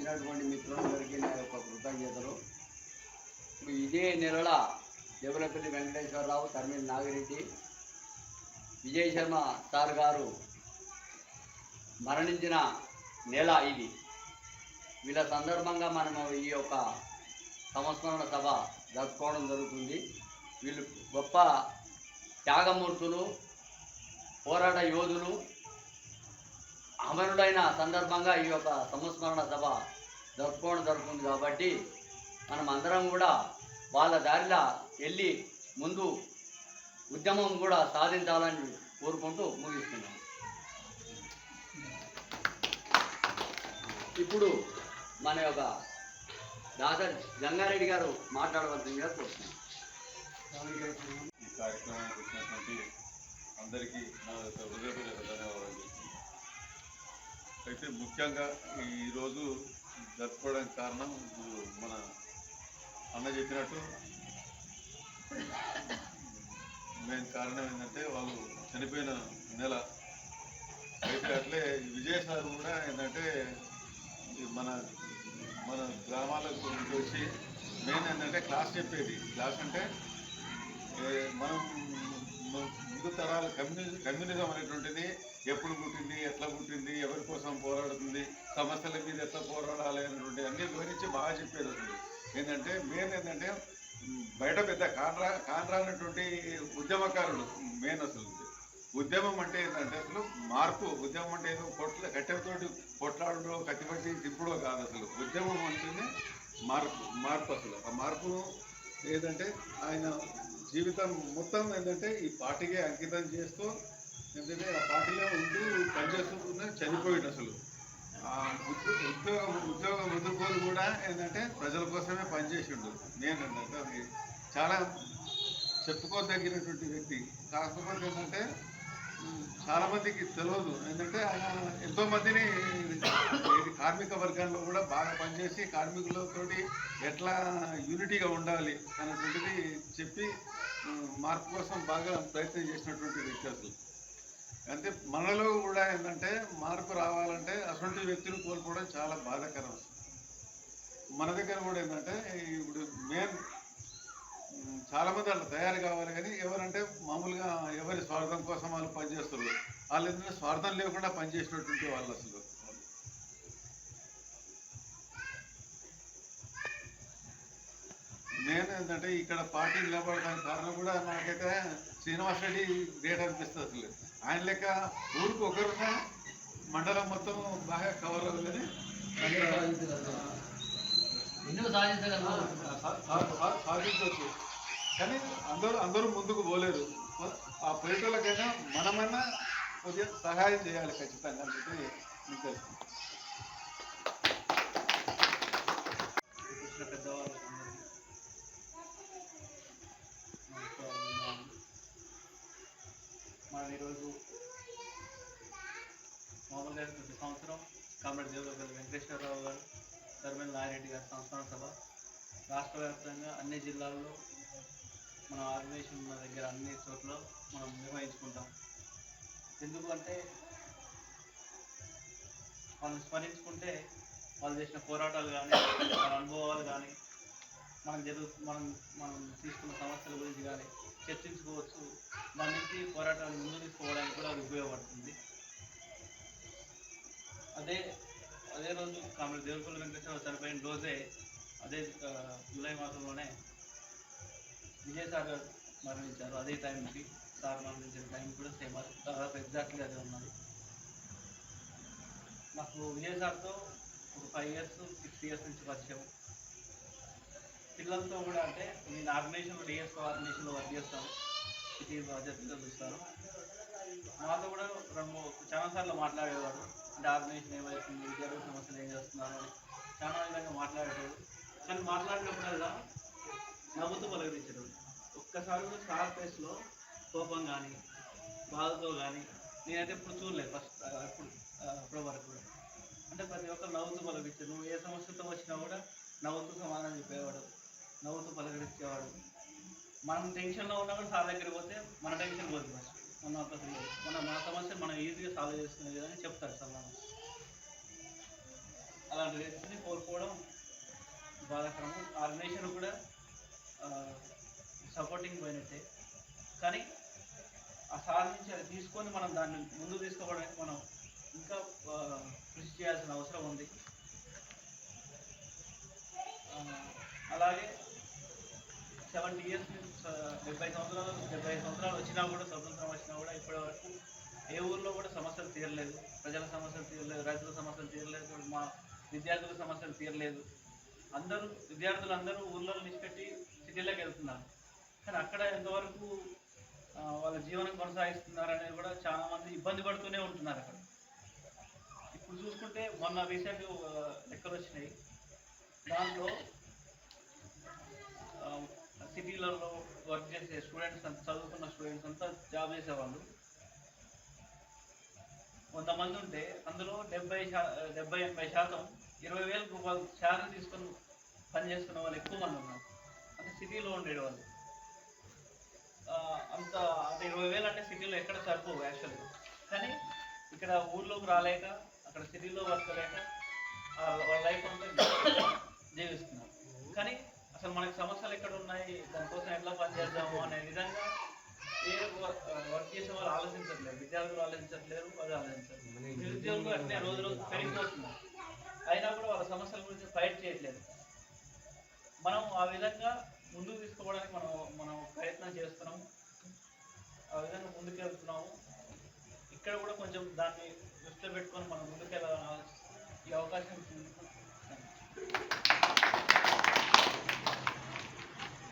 వచ్చినటువంటి మిత్రులందరికీ నా యొక్క కృతజ్ఞతలు. ఇదే నెలల దేవులపల్లి వెంకటేశ్వరరావు, తరిమిల్ నాగిరెడ్డి, విజయ్ శర్మ సార్ గారు మరణించిన నెల ఇది. వీళ్ళ సందర్భంగా మనము ఈ యొక్క సంస్మరణ సభ జరుపుకోవడం జరుగుతుంది. వీళ్ళు గొప్ప త్యాగమూర్తులు, పోరాట యోధులు, అమరుడైన సందర్భంగా ఈ యొక్క సంస్మరణ సభ జరుపుకోవడం జరుగుతుంది. కాబట్టి మనం అందరం కూడా వాళ్ళ దారిలో వెళ్ళి ముందు ఉద్యమం కూడా సాధించాలని కోరుకుంటూ ముగిస్తున్నాం. ఇప్పుడు మన యొక్క దాసరి జంగారెడ్డి గారు మాట్లాడవలసిందిగా కోరుతున్నాం. ఈ కార్యక్రమానికి వచ్చినటువంటి అందరికీ నా యొక్క హృదయపూర్వక ధన్యవాదాలు. అయితే ముఖ్యంగా ఈరోజు జరుపుకోవడానికి కారణం మన అన్న చెప్పినట్టు మెయిన్ కారణం ఏంటంటే వాళ్ళు చనిపోయిన నెల. అయితే అట్లే విజయ్ సార్ కూడా ఏంటంటే మన మన గ్రామాలకు వచ్చి మెయిన్ ఏంటంటే క్లాస్ చెప్పేది. క్లాస్ అంటే మనం ముందు తరాల కమ్యూనిజం అనేటువంటిది ఎప్పుడు పుట్టింది, ఎట్లా పుట్టింది, ఎవరి కోసం పోరాడుతుంది, సమస్యల మీద ఎట్లా పోరాడాలి అనేటువంటి అన్ని వివరించి బాగా చెప్పేది. అసలు ఏంటంటే మెయిన్ ఏంటంటే బయట పెద్ద కానరానటువంటి ఉద్యమకారుడు మెయిన్. అసలు ఉద్యమం అంటే ఏంటంటే అసలు మార్పు. ఉద్యమం అంటే ఏదో కట్టెలతోటి కొట్లాడడం, కత్తిపట్టి తిప్పుడో కాదు. అసలు ఉద్యమం అంటేనే మార్పు. అసలు ఆ మార్పును ఏదంటే ఆయన జీవితం మొత్తం ఏంటంటే ఈ పార్టీకే అంకితం చేస్తూ ఏంటంటే ఆ పార్టీలో ఉంటూ పనిచేస్తూ చనిపోయింది. అసలు ఉద్యోగం ముందుకోలు కూడా ఏంటంటే ప్రజల కోసమే పనిచేసిండు. నేను ఏంటంటే అది చాలా చెప్పుకోదగినటువంటి వ్యక్తి. కాకపోతే ఏంటంటే చాలామందికి తెలియదు. ఏంటంటే ఆయన ఎంతోమందిని కార్మిక వర్గాల్లో కూడా బాగా పనిచేసి కార్మికులతోటి ఎట్లా యూనిటీగా ఉండాలి అనేటువంటిది చెప్పి మార్పు కోసం బాగా ప్రయత్నం చేసినటువంటి వ్యక్తి. అసలు అంటే మనలో కూడా ఏంటంటే మార్పు రావాలంటే అటువంటి వ్యక్తులు కోల్పోవడం చాలా బాధాకరం. మన దగ్గర కూడా ఏంటంటే ఇప్పుడు మెయిన్ చాలామంది అట్లా తయారు కావాలి, కానీ ఎవరంటే మామూలుగా ఎవరి స్వార్థం కోసం వాళ్ళు పనిచేస్తారు. వాళ్ళు ఏంటంటే స్వార్థం లేకుండా పనిచేసినటువంటి వాళ్ళు. అసలు నేను ఏంటంటే ఇక్కడ పార్టీ నిలబడడానికి కారణం కూడా నాకైతే శ్రీనివాస్ రెడ్డి గ్రేట్ అనిపిస్తుంది. అసలు ఆయన లెక్క ఊరికి ఒకరున్న మండలం మొత్తం బాగా కవర్ అవ్వదని సాధించవచ్చు. కానీ అందరూ ముందుకు పోలేరు. ఆ పోయేటోళ్ళకైనా మనమైనా కొద్దిగా సహాయం చేయాలి ఖచ్చితంగా అని చెప్పి మీకు తెలుసు. పెద్దవాళ్ళు మనం ఈరోజు మామూలుగా ప్రతి సంవత్సరం కామ్రేడ్ దేవులపల్లి వెంకటేశ్వరరావు గారు, తరిమిల్ నాగిరెడ్డి గారి సంస్మరణ సభ రాష్ట్ర వ్యాప్తంగా అన్ని జిల్లాల్లో మన ఆర్గనైజేషన్ ఉన్న దగ్గర అన్ని చోట్ల మనం నిర్వహించుకుంటాం. ఎందుకంటే వాళ్ళని స్మరించుకుంటే వాళ్ళు చేసిన పోరాటాలు కానీ, వాళ్ళ అనుభవాలు కానీ, మనం తీసుకున్న సమస్యల గురించి కానీ చర్చించుకోవచ్చు. దాని నుంచి పోరాటాలు ముందు తీసుకోవడానికి కూడా అది ఉపయోగపడుతుంది. అదే రోజు కామ్రేడ్ దేవులపల్లి వెంకటేశ్వరరావు చనిపోయిన రోజే, అదే జూలై మాసంలోనే విజయ్ సార్ గారు మరణించారు. అదే టైంకి సార్ మరణించిన టైం కూడా సేమ్, దాదాపు ఎగ్జాక్ట్లీ అదే ఉన్నది. నాకు విజయ్ సార్తో ఒక 5 years 6 years నుంచి పరిచయం. పిల్లలతో కూడా అంటే నేను ఆర్గనైజేషన్లో డిఎస్ఓ ఆర్గనైజేషన్లో వర్క్ చేస్తాను. సిటీ బాధ్యతలు చూస్తాను. మాతో కూడా చాలాసార్లు మాట్లాడేవాడు. అంటే ఆర్గనైజేషన్ ఏమవుతుంది, విద్యార్థుల సమస్యలు ఏం చేస్తున్నారు అని చాలా విధంగా మాట్లాడేవాడు. కానీ మాట్లాడినప్పుడల్లా నవ్వుతూ పలకరించాడు. ఒక్కసారి కూడా సార్ ఫేస్లో కోపం కానీ, బాధతో కానీ నేనైతే ఎప్పుడు చూడలేదు. అప్పటి వరకు కూడా అంటే ప్రతి ఒక్కరు నవ్వుతూ పలకరించాడు. నువ్వు ఏ సమస్యతో వచ్చినా కూడా నవ్వుతూ సమాధానం చెప్పేవాడు, నవ్వుతూ పలకరించేవాడు. మనం టెన్షన్లో ఉన్నా కూడా సార్ దగ్గరికి పోతే మన టెన్షన్ పోతుంది. మన సమస్యను మనం ఈజీగా సాల్వ్ చేసుకునే విధంగా చెప్తారు సార్. మనం అలా అలాంటి వ్యక్తిని కోల్పోవడం బాధాకరము. ఆర్గనైజేషన్ కూడా సపోర్టింగ్ పోయినట్టే. కానీ ఆ సార్ నుంచి అది తీసుకొని మనం దాన్ని ముందుకు తీసుకోవడానికి మనం ఇంకా కృషి చేయాల్సిన అవసరం ఉంది. అలాగే 70 ఇయర్స్ 70 సంవత్సరాలు వచ్చినా కూడా, స్వతంత్రం వచ్చినా కూడా ఇప్పటి వరకు ఏ ఊర్లో కూడా సమస్యలు తీరలేదు. ప్రజల సమస్యలు తీరలేదు, రైతుల సమస్యలు తీరలేదు, మా విద్యార్థుల సమస్యలు తీరలేదు. విద్యార్థులందరూ ఊర్లో నిలిచిపెట్టి సిటీలోకి వెళ్తున్నారు. కానీ అక్కడ ఎంతవరకు వాళ్ళ జీవనం కొనసాగిస్తున్నారు అనేది కూడా చాలా మంది ఇబ్బంది పడుతూనే ఉంటున్నారు అక్కడ. ఇప్పుడు చూసుకుంటే మొన్న రీసెంట్ లెక్కలు వచ్చినాయి. దాంట్లో సిటీలలో వర్క్ చేసే స్టూడెంట్స్ అంతా, చదువుకున్న స్టూడెంట్స్ అంతా జాబ్ చేసేవాళ్ళు 100 మంది ఉంటే అందులో 70-80% 20,000 రూపాయలు శాలరీ తీసుకొని పనిచేస్తున్న వాళ్ళు ఎక్కువ మంది ఉన్నారు. అంటే సిటీలో ఉండేవాళ్ళు అంత 20,000 అంటే సిటీలో ఎక్కడ సరిపోవు యాక్చువల్గా. కానీ ఇక్కడ ఊర్లోకి రాలేక, అక్కడ సిటీలో బతకలేక వాళ్ళ లైఫ్ అంతా జీవిస్తున్నారు. కానీ అసలు మనకి సమస్యలు ఎక్కడ ఉన్నాయి, దానికోసం ఎట్లా పనిచేద్దాము అనే విధంగా వర్క్ చేసే వాళ్ళు ఆలోచించట్లేదు. విద్యార్థులు ఆలోచించట్లేరు, అది ఆలోచించట్లేదు. నిరుద్యోగులు అట్నే రోజు రోజు పెరిగిపోతున్నారు. అయినా కూడా వాళ్ళ సమస్యల గురించి ఫైట్ చేయట్లేదు. మనం ఆ విధంగా ముందుకు తీసుకోవడానికి మనం ప్రయత్నం చేస్తున్నాము. ఆ విధంగా ముందుకు వెళ్తున్నాము. ఇక్కడ కూడా కొంచెం దాన్ని దృష్టిలో పెట్టుకొని మనం ముందుకు వెళ్ళాలని ఈ అవకాశం